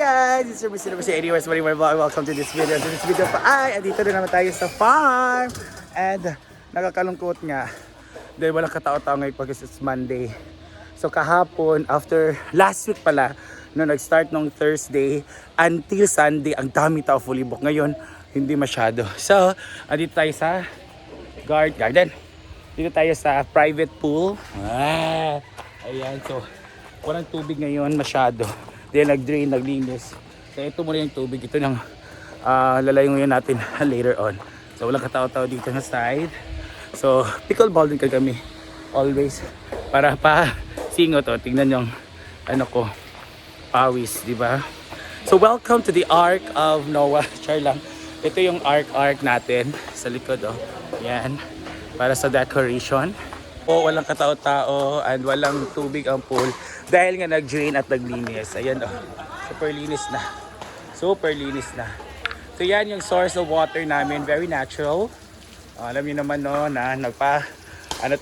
guys! It's your Mr. Anyways, welcome to this video. So this video pa ay, andito na naman tayo sa farm. And nakakalungkot nga dahil walang katao-tao ngayon pag it's Monday. So kahapon, after last week pala, no, nag-start nung Thursday until Sunday, ang dami tao, fully book. Ngayon, hindi masyado. So, andito tayo sa garden. Dito tayo sa private pool. Ayan, so walang tubig ngayon masyado. Then nag-drain, naglinis. So ito muna yung tubig. Ito nang lalayungan natin later on. So walang katao-tao dito na side. So pickleball din kami always. Para pa singot o. Tingnan yung ano ko, pawis, di ba? So welcome to the Ark of Noah. Char lang. Ito yung ark natin sa likod oh. Yan. Para sa decoration. O walang katao-tao and walang tubig ang pool dahil nga nag-drain at naglinis. Ayan oh. Super linis na. Super linis na. So yan yung source of water namin. Very natural. Alam niyo naman no na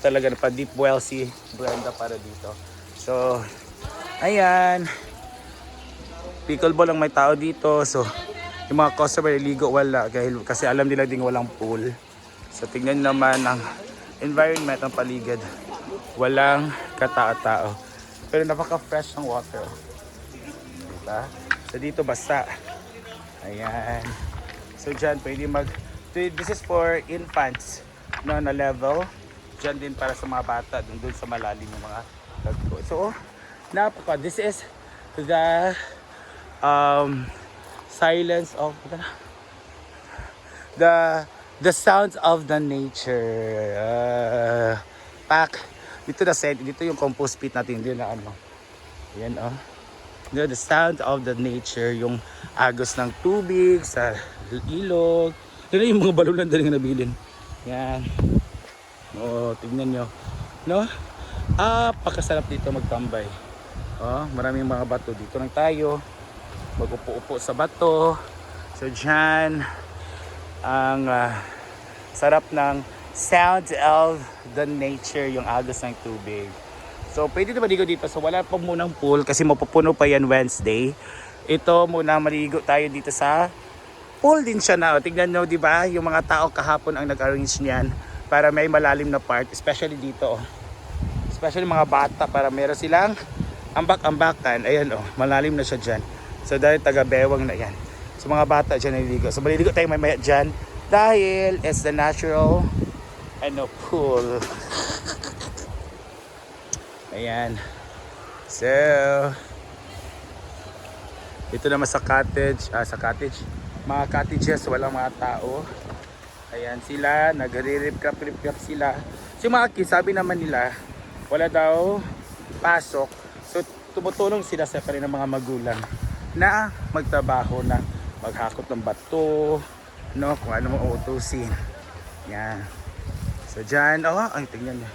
talaga pa deep well si Brenda para dito. So ayan. Pickleball lang may tao dito. So yung mga customer ligo wala kasi alam nila ding walang pool. So tingnan naman ang environment ng paligid. Walang katao-tao. Pero napaka-fresh ng water. Diba? So dito basta. Ayan. So dyan pwede this is for infants no, na level. Dyan din para sa mga bata. Doon sa malalim ng mga lagpo. So this is the silence of the sounds of the nature. Dito yung compost pit natin. Dito na ano. Yan oh. The sound of the nature. Yung agos ng tubig sa ilog. Yan yung mga balulan dali nga nabilin. Yan. Oh, tignan nyo. No? Pakasarap dito magtambay. Oh, maraming mga bato. Dito lang tayo. Mag-upo-upo sa bato. So dyan ang sarap ng sounds of the nature, yung agos ng tubig. So pwede na maligo dito. So wala pa munang pool kasi mapupuno pa yan Wednesday. Ito muna maligo tayo dito sa pool din siya na. Tingnan nyo, di ba? Yung mga tao kahapon ang nag-arrange niyan para may malalim na part, especially dito. Especially mga bata para meron silang ambak-ambakan. Ayan oh, malalim na siya dyan. So dahil taga-bewang na yan. So mga bata dyan naliligo. So maliligo tayo mamaya dyan dahil it's the natural pool. Ayan. So ito naman sa cottage. Mga cottages, walang mga tao. Ayan sila, nagre-rip-crap sila. So yung mga kids, sabi naman nila, wala daw pasok. So tumutulong sila sa kanila mga magulang na magtrabaho na maghakot ng bato, no, kung ano mong uutusin. Yan. So dyan, ay tingnan nyo.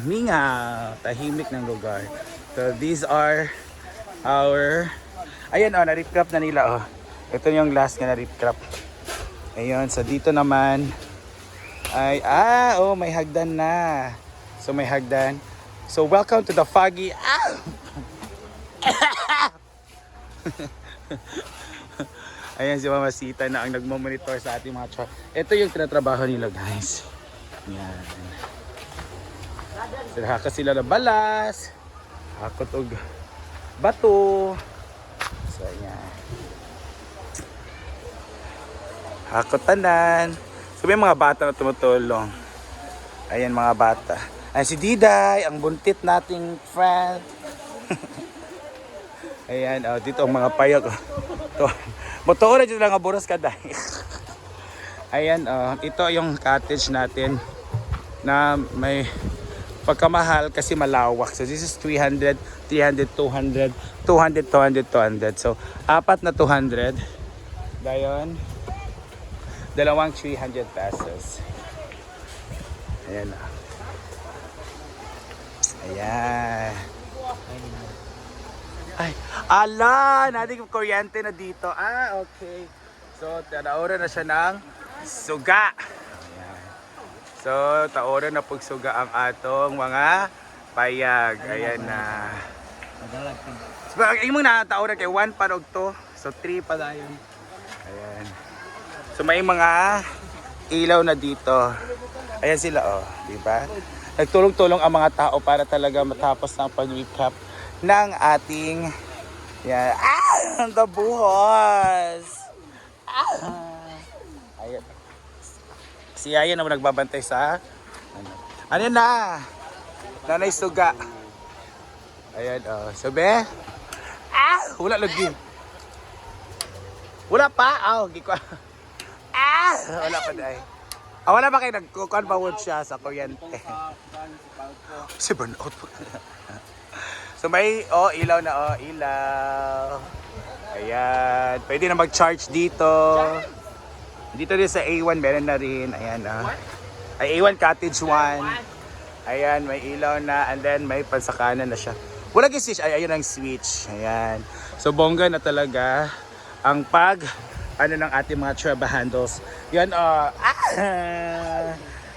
Mingaw, tahimik ng lugar. So these are our, ayan na-rip crop na nila Ito yung last nga na-rip crop. Ayun, so dito naman ay, may hagdan na. So may hagdan. So welcome to the foggy. Ayan si Mama Sita na ang nagmo-monitor sa ating mga char. Ito yung tinatrabaho nila guys. Yan. So haka sila na balas. Hakot og bato. So yan. Hakot tanan. So may mga bata na tumutulong. Ayan mga bata. Ayan si Diday, ang buntit nating friend. Ayan, dito ang mga payag. Motora dito lang ang buros ka dahil. Ayan, ito yung cottage natin na may pagkamahal kasi malawak. So this is 300, 200. So apat na 200. Dayon, dalawang 300 pesos. Ayan na. Ayan. Ay, ala! Nating kuryente na dito. Okay. So, taora na siya ng suga. Ayan. So, taora na pagsuga ang atong mga Payag. Ayan na. So, yung mga natauran kay 1 pa og 2. So 3 pa dayon. Ayan. So may mga ilaw na dito. Ayan sila oh, di ba? Nagtulong-tulong ang mga tao para talaga matapos ng pag-recap ng ating yan. Ang dabuhos! Ayan. Si Ayan naman nagbabantay sa ano na? Nanay Suga. Ayan oh. Sabi? Wala lagi. Wala pa? Giko. Wala pa dai. Wala ba kayo nagkukuhan pa wood siya sa kuryente? Si burnout po. So may, ilaw na ilaw. Ayan. Pwede na mag-charge dito. Dito din sa A1 meron na rin. Ayan ay A1 Cottage 1. Ayan, may ilaw na and then may pansakanan na siya. Wala yung switch. Ayun ang switch. Ayan. So bongga na talaga ang ng ating mga traba handles. Yan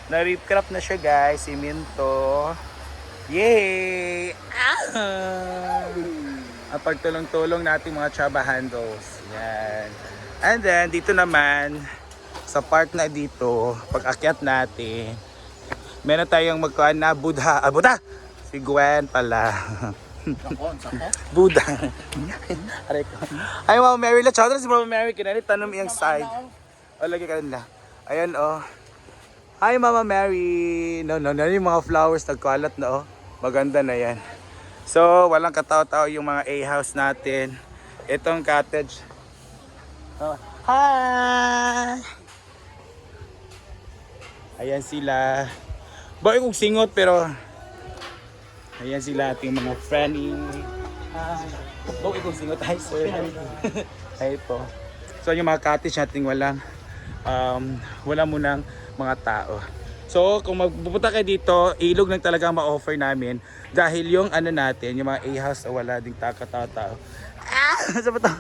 na-recraft na siya guys, siminto. Yay! Ang pagtulong-tulong nating mga traba handles. Yan. And then dito naman sa part na dito, pag akyat natin, meron tayong magkuhan na Buddha. Buddha! Si Gwen pala. Buddha. Ay, Mama Mary. Chowder si Mama Mary. Kinanit tanong iyang side. Lagi ka nila. Ayan, Hi, Mama Mary. No. Yung mga flowers nagkalat na, Maganda na yan. So, walang katao-tao yung mga A-house natin. Itong cottage. Hi! Ayan sila. Boy, kong singot pero ayan sila ating mga friendly. Boy, kong singot. Hi, sir. Hi po. So, yung mga cottage natin wala munang mga tao. So, kung magpupunta kayo dito, ilog lang talaga ang ma-offer namin. Dahil yung natin, yung mga A-house, wala ding tao-tao. Ano ba to?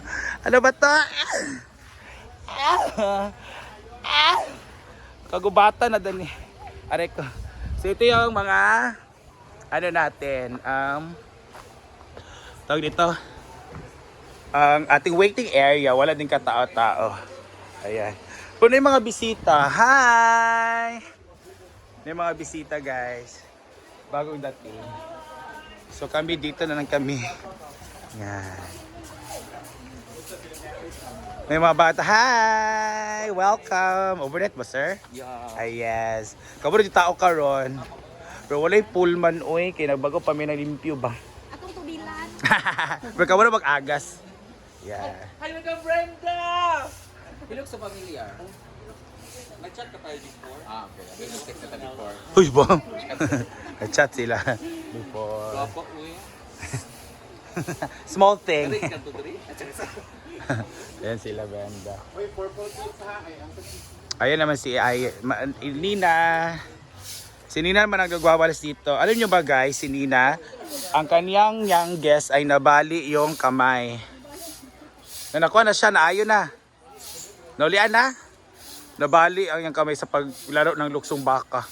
Ano ba to? Kagubatan na dani. Aray ko. So ito yung mga natin tawag dito ang ating waiting area, wala din katao-tao. Ayan. Kung yung mga bisita, hi! May mga bisita guys. Bagong dating. So kami dito na lang kami. Yan. May mga bata. Hi! Welcome! Overnight ba, sir? Yeah. Ay, yes. Kaburo di tao karon. Pero walay pullman, oy. Kaya nagbago pa may nalimpyo ba? Atong tubilan. Pero kaburo mag-agas. Yeah. Hi, mga Brenda! You look so familiar. Nag-chat ka tayo before? Okay. I've been nag-text ka tayo before. Uy, bang! Nag-chat sila before. Guwapo, uy. Small thing. Dari ka to, dari? Ayan sila, Brenda. Ayan naman si Nina. Si Nina naman ang nagwawalis dito. Alam nyo ba guys, si Nina, ang kanyang youngest ay nabali yung kamay. Nakuha na siya, naayon na. Naulian na. Nabali ang yung kamay sa paglaro ng luksong baka.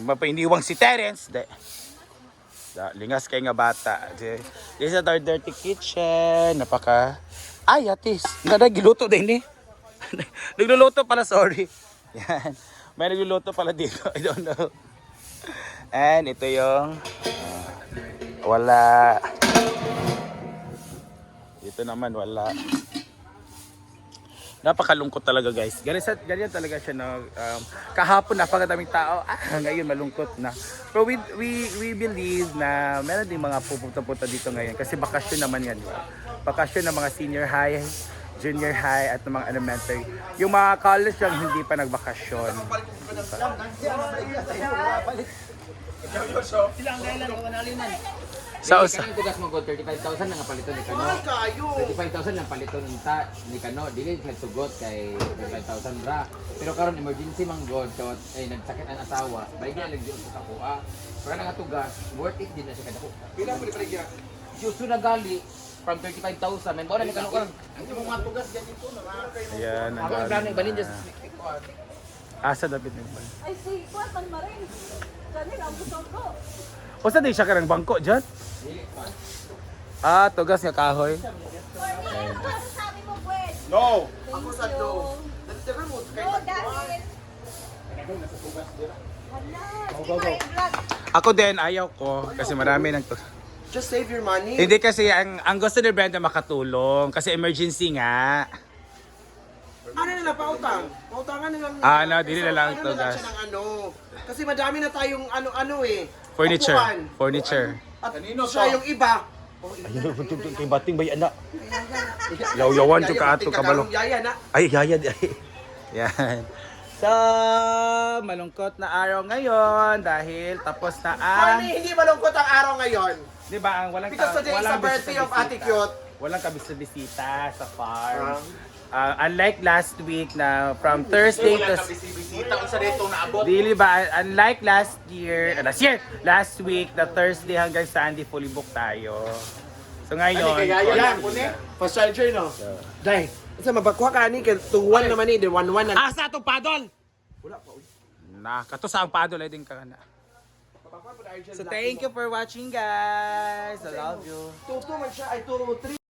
Mapainiwang si Terence. Lingas kay nga bata. This is our dirty kitchen. Ay, atis. Nagiluto din eh. Nagluluto pala, sorry. Yan. May nagluluto pala dito. I don't know. And ito yung wala. Dito naman wala. Napakalungkot talaga guys. Ganyan talaga siya na kahapon napakadaming tao. Ngayon malungkot na. Pero we believe na meron din mga pupunta-punta dito ngayon kasi bakasyon naman yan. Bakasyon ng mga senior high, junior high at ng mga elementary. Yung mga college lang hindi pa nagbakasyon. Sa usa. Kung tugas mo 35,000 nga palito ni Kano. 35,000 lang palito ni Kano. Dili nagsugot kay 35,000 ra. Pero karon emergency man god so ay nagsakit ang asawa. Baigyan lang gyud sa kuha. Pero nga tugas worth it din na siya kadako. Pila mo ni paligya? Justo na gali from 35,000. Men mo na ni Kano karon. Ang mga tugas ganito na. Ayan. Ako ang planning balin just Asa David nito. Ay, si Kuwatan Maring. Kanina, ang gusto ko. O sa di siya ka ng bangko dyan? Tugas nga kahoy. Sabi mo, Gwen. No! Ako sa do. No, dahil. Ako din, ayaw ko. Kasi marami nang Just save your money. Hindi kasi, ang gusto ni Brenda makatulong. Kasi emergency nga. Ano nila, pautang? Pautangan nila. Dili na lang to, guys. Siya ng ano. Kasi madami na tayong ano eh. Furniture. upuan. Furniture. At siya yung iba. Ayun, kay bating ba yan na? Yaw-yawan to ka ato kabalo. Yaya na. Ay, yaya di. Yan. So, malungkot na araw ngayon dahil tapos na ang... Marnie, hindi malungkot ang araw ngayon. Di ba, ang walang Because today is the birthday of Ate Cute. Walang kabisita sa farm. Unlike last week na from Thursday to Dili ba unlike last last week na Thursday hanggang Sunday fully booked tayo. So ngayon, Yan, first charger no. Dai. Sa mabakuha ka ni kay tuwan naman ni, di 1-1 na. asa to paddle? Wala pa. Na, kato sa ang paddle ay din ka na. So thank you for watching guys. I love you. Tuto man siya ay 2-3.